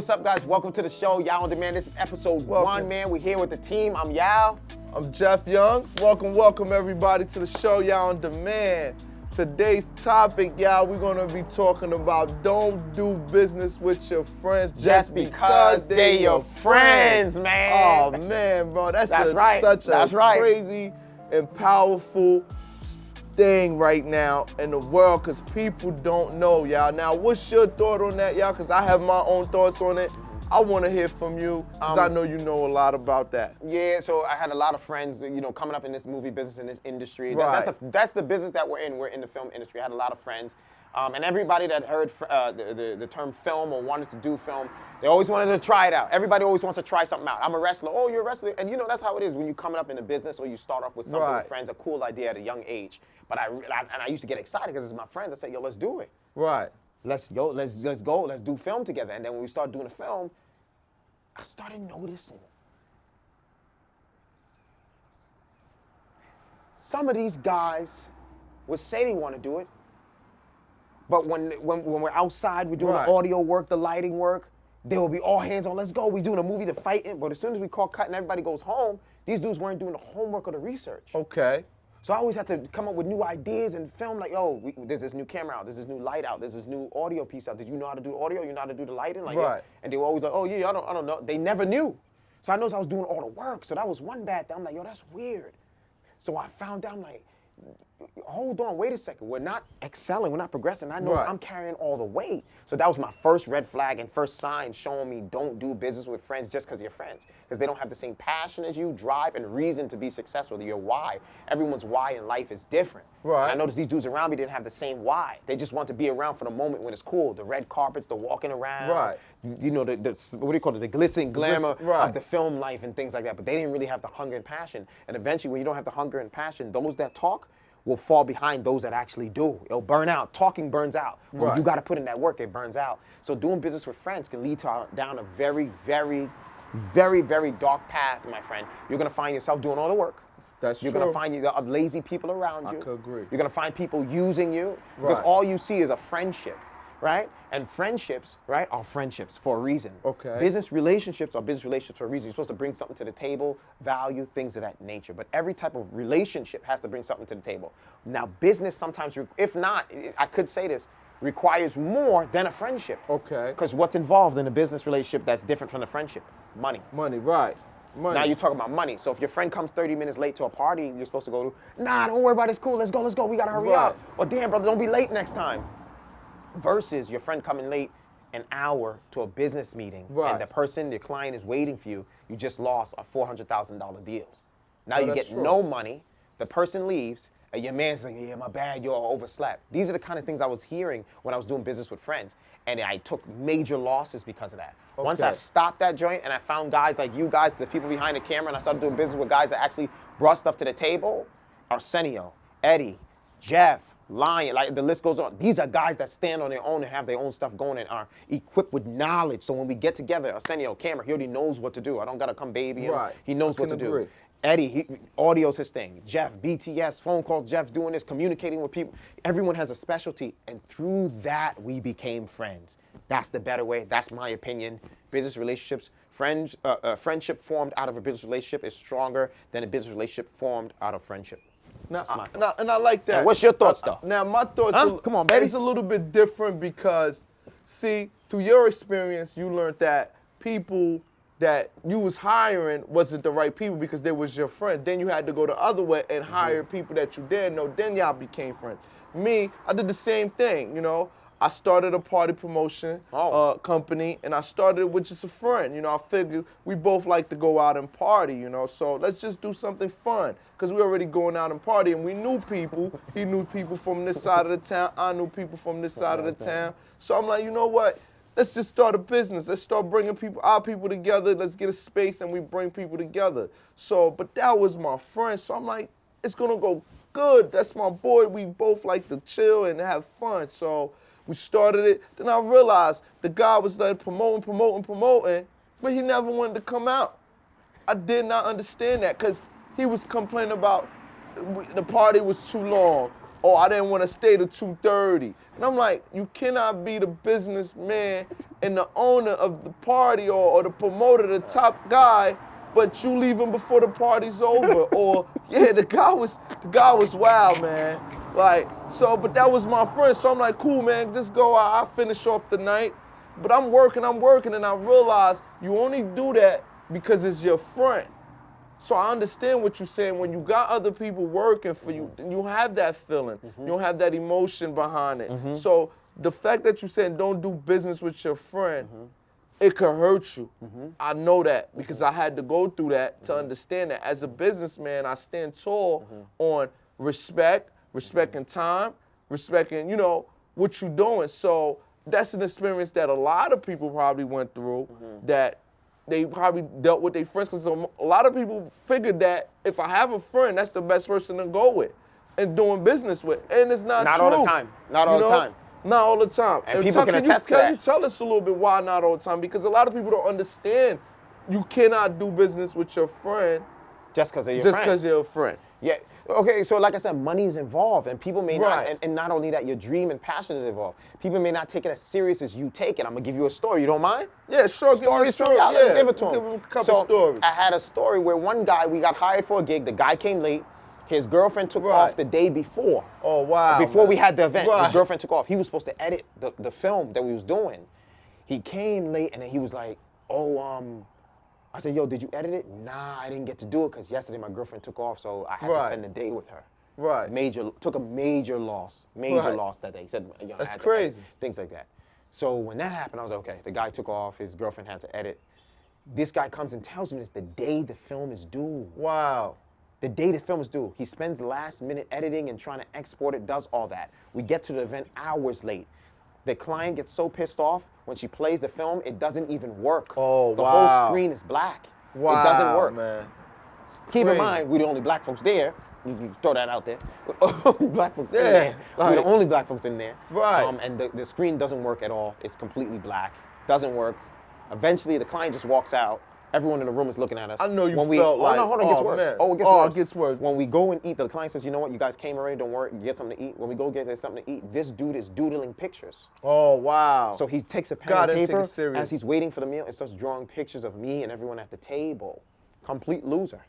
what's up, guys? Welcome to the show, Yaw on Demand. This is episode 1, man. We're here with the team. I'm Yaw. I'm Jeff Young. Welcome everybody to the show, Yaw on Demand. Today's topic, y'all, we're gonna be talking about don't do business with your friends just because they're your friends, man. Oh man, bro, that's right. such a crazy and powerful thing right now in the world, because people don't know, y'all. Now, what's your thought on that, y'all? Because I have my own thoughts on it. I want to hear from you, because I know you know a lot about that. Yeah, so I had a lot of friends, you know, coming up in this movie business, in this industry. Right. That's the business that we're in. We're in the film industry. I had a lot of friends. And everybody that heard the term film or wanted to do film, they always wanted to try it out. Everybody always wants to try something out. I'm a wrestler. Oh, you're a wrestler. And you know, that's how it is when you're coming up in a business or you start off with something with friends, a cool idea at a young age. But I used to get excited because it's my friends. I said, yo, let's do it. Right. Let's go, let's do film together. And then when we start doing a film, I started noticing some of these guys would say they want to do it, but when we're outside, we're doing the audio work, the lighting work, they will be all hands on, let's go, we're doing a movie to fight in, but as soon as we call cut and everybody goes home, these dudes weren't doing the homework or the research. Okay. So I always had to come up with new ideas and film like, yo, there's this new camera out, there's this new light out, there's this new audio piece out. Did you know how to do audio? You know how to do the lighting? Like, yeah. And they were always like, oh yeah, I don't know. They never knew. So I noticed I was doing all the work. So that was one bad thing. I'm like, yo, that's weird. So I found out, I'm like, hold on, wait a second. We're not excelling, we're not progressing. I noticed I'm carrying all the weight. So that was my first red flag and first sign showing me don't do business with friends just because you're friends. Because they don't have the same passion as you, drive, and reason to be successful. Your why. Everyone's why in life is different. Right. And I noticed these dudes around me didn't have the same why. They just want to be around for the moment when it's cool. The red carpets, the walking around. Right. You know, the what do you call it? The glitz and glamour of the film life and things like that. But they didn't really have the hunger and passion. And eventually, when you don't have the hunger and passion, those that talk will fall behind those that actually do. It'll burn out. Talking burns out. When you got to put in that work, it burns out. So doing business with friends can lead to down a very, very, very, very dark path, my friend. You're going to find yourself doing all the work. You're going to find lazy people around you. I could agree. You're going to find people using you because all you see is a friendship, right? And friendships, right, are friendships for a reason. Okay. Business relationships are business relationships for a reason. You're supposed to bring something to the table, value, things of that nature. But every type of relationship has to bring something to the table. Now, business sometimes, if not, I could say this, requires more than a friendship. Okay. Because what's involved in a business relationship that's different from a friendship? Money. Money, right. Money. Now you're talking about money. So if your friend comes 30 minutes late to a party, you're supposed to go, nah, don't worry about it, it's cool, let's go, we gotta hurry up. Or damn, brother, don't be late next time. Versus your friend coming late an hour to a business meeting, and the person, your client is waiting for you, you just lost a $400,000 deal. Now you get no money, the person leaves, and your man's like, yeah, my bad, you all overslept. These are the kind of things I was hearing when I was doing business with friends, and I took major losses because of that. Okay. Once I stopped that joint and I found guys like you guys, the people behind the camera, and I started doing business with guys that actually brought stuff to the table, Arsenio, Eddie, Jeff, Lion, like the list goes on. These are guys that stand on their own and have their own stuff going and are equipped with knowledge. So when we get together, Arsenio, camera, he already knows what to do. I don't gotta come baby him. He knows what to do. Eddie, audio's his thing. Jeff, BTS, phone call, Jeff doing this, communicating with people. Everyone has a specialty, and through that, we became friends. That's the better way, that's my opinion. Business relationships, friendship formed out of a business relationship is stronger than a business relationship formed out of friendship. Now, and I like that. Now, what's your thoughts, though? Now, my thoughts Come on, baby. It's a little bit different because, see, through your experience, you learned that people that you was hiring wasn't the right people because they was your friend. Then you had to go the other way and hire people that you didn't know. Then y'all became friends. Me, I did the same thing, you know. I started a party promotion company, and I started with just a friend. You know, I figured we both like to go out and party, you know, so let's just do something fun. Because we already going out and party, and we knew people. He knew people from this side of the town. I knew people from this side of the town. So I'm like, you know what? Let's just start a business. Let's start bringing our people together. Let's get a space, and we bring people together. So, but that was my friend. So I'm like, it's going to go good. That's my boy. We both like to chill and have fun. So we started it. Then I realized the guy was like promoting, but he never wanted to come out. I did not understand that because he was complaining about the party was too long. oh, I didn't want to stay to 2:30. And I'm like, you cannot be the businessman and the owner of the party or the promoter, the top guy, but you leaving before the party's over. Or yeah, the guy was wild, man. Like, so, but that was my friend. So I'm like, cool, man, just go out. I'll finish off the night. But I'm working, and I realize you only do that because it's your friend. So I understand what you're saying. When you got other people working for you, you have that feeling. You don't have that emotion behind it. So the fact that you said don't do business with your friend, it could hurt you. I know that because I had to go through that to understand that. As a businessman, I stand tall on respecting time, respecting, you know, what you're doing. So that's an experience that a lot of people probably went through that they probably dealt with their friends, because a lot of people figured that if I have a friend, that's the best person to go with and doing business with. And it's not true. Not all the time. Not all the time. Not all the time. And people can attest to that. Can you tell us a little bit why not all the time? Because a lot of people don't understand you cannot do business with your friend just because they're your friend. Just because you're a friend. Yeah. Okay, so like I said, money is involved, and people may Right. not, and not only that, your dream and passion is involved. People may not take it as serious as you take it. I'm gonna give you a story. You don't mind? Yeah, sure. Stories from y'all. Let's give it to him. Give him a couple So stories. I had a story where one guy, we got hired for a gig. The guy came late. His girlfriend took Right. off the day before. Oh, wow. Before man. we had the event, Right. his girlfriend took off. He was supposed to edit the film that we was doing. He came late, and then he was like, I said, yo, did you edit it? Nah, I didn't get to do it because yesterday my girlfriend took off, so I had to Right. spend the day with her. Right. Took a major loss Right. that day. He said, you know, I That's had to edit, crazy. things like that. So when that happened, I was like, okay, the guy took off, his girlfriend had to edit. This guy comes and tells me it's the day the film is due. Wow. The day the film is due. He spends last minute editing and trying to export it, does all that. We get to the event hours late. The client gets so pissed off when she plays the film, it doesn't even work. Oh, the wow. whole screen is black. Wow, it doesn't work. man. Keep in crazy. mind, we're the only black folks there. You throw that out there. Black folks in Yeah, there. We're the like- only black folks in there. Right. And the screen doesn't work at all. It's completely black. Doesn't work. Eventually, the client just walks out. Everyone in the room is looking at us. I know you when felt like, no, hold on, it gets worse. man. Oh, it gets Oh, worse. it gets worse. When we go and eat, the client says, you know what, you guys came already, don't worry, get something to eat. When we go get something to eat, this dude is doodling pictures. Oh, wow. So he takes a pen God, and didn't take paper it serious. as he's waiting for the meal and starts drawing pictures of me and everyone at the table. Complete loser.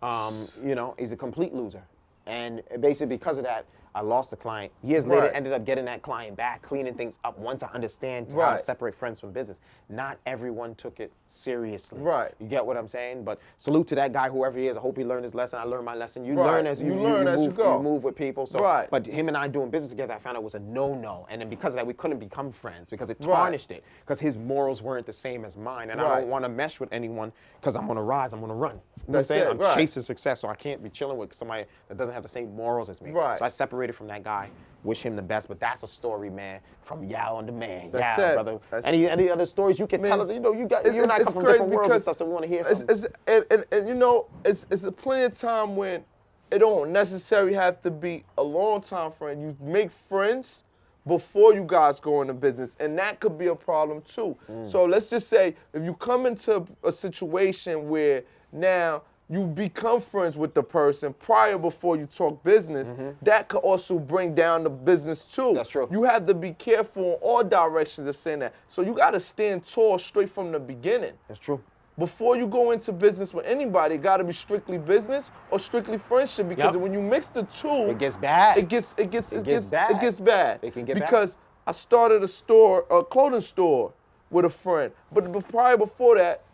You know, he's a complete loser. And basically because of that, I lost the client. Years later, Right. ended up getting that client back, cleaning things up once I understand how Right. to separate friends from business. Not everyone took it seriously. Right. You get what I'm saying? But salute to that guy, whoever he is. I hope he learned his lesson. I learned my lesson. You Right. learn as you learn as you move, go. move with people. So, Right. But him and I doing business together, I found it was a no-no. And then because of that, we couldn't become friends because it Right. tarnished it. Because his morals weren't the same as mine. And I Right. don't want to mesh with anyone because I'm on a rise, I'm on a run. You know what I'm That's saying? it, I'm right. chasing success, so I can't be chilling with somebody that doesn't have the same morals as me. Right. So I separated from that guy. Wish him the best, but that's a story, man, from Yaw and the man. That's Yaw, it. brother. That's- Any other stories you can tell Man, us? You know, you and I come from crazy different worlds and because stuff, so we want to hear something. And you know, it's a plenty of time when it don't necessarily have to be a long time friend. You make friends before you guys go into business, and that could be a problem too. So let's just say if you come into a situation where now you become friends with the person prior before you talk business, that could also bring down the business too. That's true. You have to be careful in all directions of saying that. So you got to stand tall straight from the beginning. That's true. Before you go into business with anybody, it got to be strictly business or strictly friendship, because Yep. when you mix the two, It gets bad. It gets bad. It gets bad. It can get bad. Because I started a clothing store with a friend, but prior before that,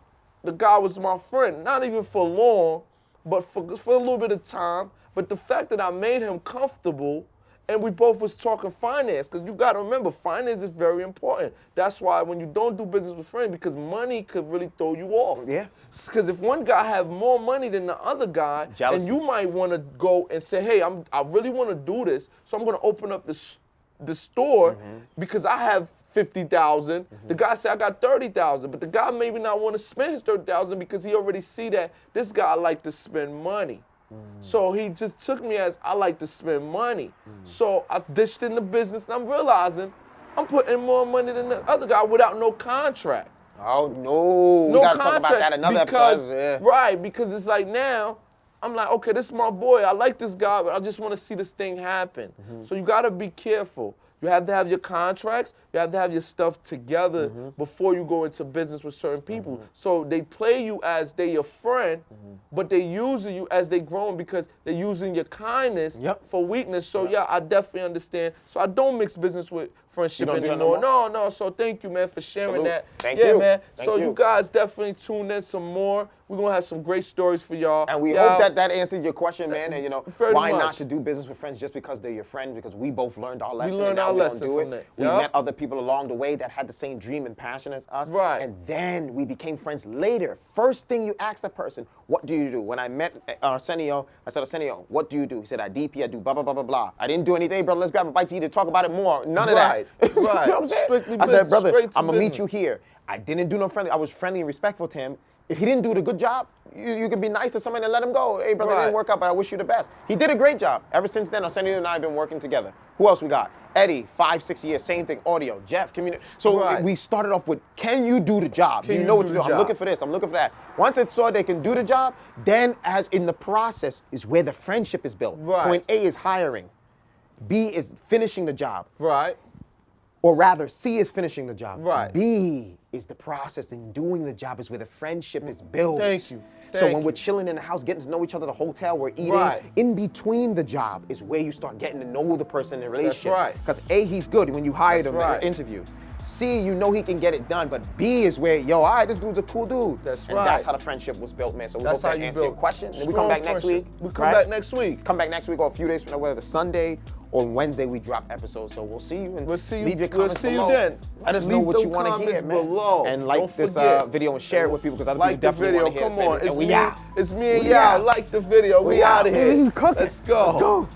the guy was my friend. Not even for long, but for a little bit of time. But the fact that I made him comfortable, and we both was talking finance, because you got to remember, finance is very important. That's why when you don't do business with friends, because money could really throw you off. Yeah. Because if one guy have more money than the other guy, Jealousy. and you might want to go and say, hey, I really want to do this, so I'm going to open up the store because I have 50,000. The guy said I got 30,000, but the guy maybe not want to spend his 30,000 because he already see that this guy like to spend money. So he just took me as I like to spend money. So I dished in the business, and I'm realizing I'm putting more money than the other guy without no contract. Oh, no. We No got to contract. talk about that another because, episode. Yeah. Right, because it's like now I'm like, okay, this is my boy. I like this guy, but I just want to see this thing happen. So you got to be careful. You have to have your contracts. You have to have your stuff together before you go into business with certain people. So they play you as they your friend, but they using you as they growing because they're using your kindness for weakness. So yeah, I definitely understand. So I don't mix business with friendship anymore. No. So thank you, man, for sharing that. Thank you. Man. Thank So you. you guys definitely tune in some more. We're gonna have some great stories for y'all. And we hope that answered your question, man. And why much. not to do business with friends just because they're your friend? Because we both learned our lesson. learned and now our we lesson don't do from it. that. We met other people along the way that had the same dream and passion as us. Right. And then we became friends later. First thing you ask a person, what do you do? When I met Arsenio, I said, Arsenio, what do you do? He said, I DP, I do blah, blah, blah, blah, blah. I didn't do anything, brother. Let's grab a bite to eat and talk about it more. None of that. Right. You know what I'm saying? Strictly I said, brother, straight to I'm going to meet business. you here. I didn't do no friendly. I was friendly and respectful to him. If he didn't do a good job, you could be nice to somebody and let him go. Hey, brother, it didn't work out, but I wish you the best. He did a great job. Ever since then, Arsenio and I have been working together. Who else we got? Eddie, 5-6 years, same thing, audio. Jeff, community. So we started off with, can you do the job? Do you know what to do? I'm looking for this, I'm looking for that. Once it saw they can do the job, then as in the process is where the friendship is built. Right. Point A is hiring. B is finishing the job. Right. Or rather, C is finishing the job. Right. B is the process in doing the job is where the friendship is built. Thank you. So when we're chilling in the house, getting to know each other, the hotel, we're eating. Right. In between the job is where you start getting to know the person in the relationship. right. Because A, he's good when you hire That's him right. in your interview. C, you know he can get it done. But B is where, yo, all right, this dude's a cool dude. That's and right. that's how the friendship was built, man. So we That's hope how that you answers your build question. And we strong come back next friendship. week. We come back next week. Come back next week or a few days from now, whether it's Sunday or Wednesday we drop episodes. So we'll see you and leave your comments below. We'll see you then. Let us know what you want to hear, man. Below. And like Don't this forget. video and share it with people because other people Like the definitely video. want to hear Come this, on. baby. It's And we me. out. It's me and We Yaw. out. Like the video. We out of here. Let's Let's go. Let's go.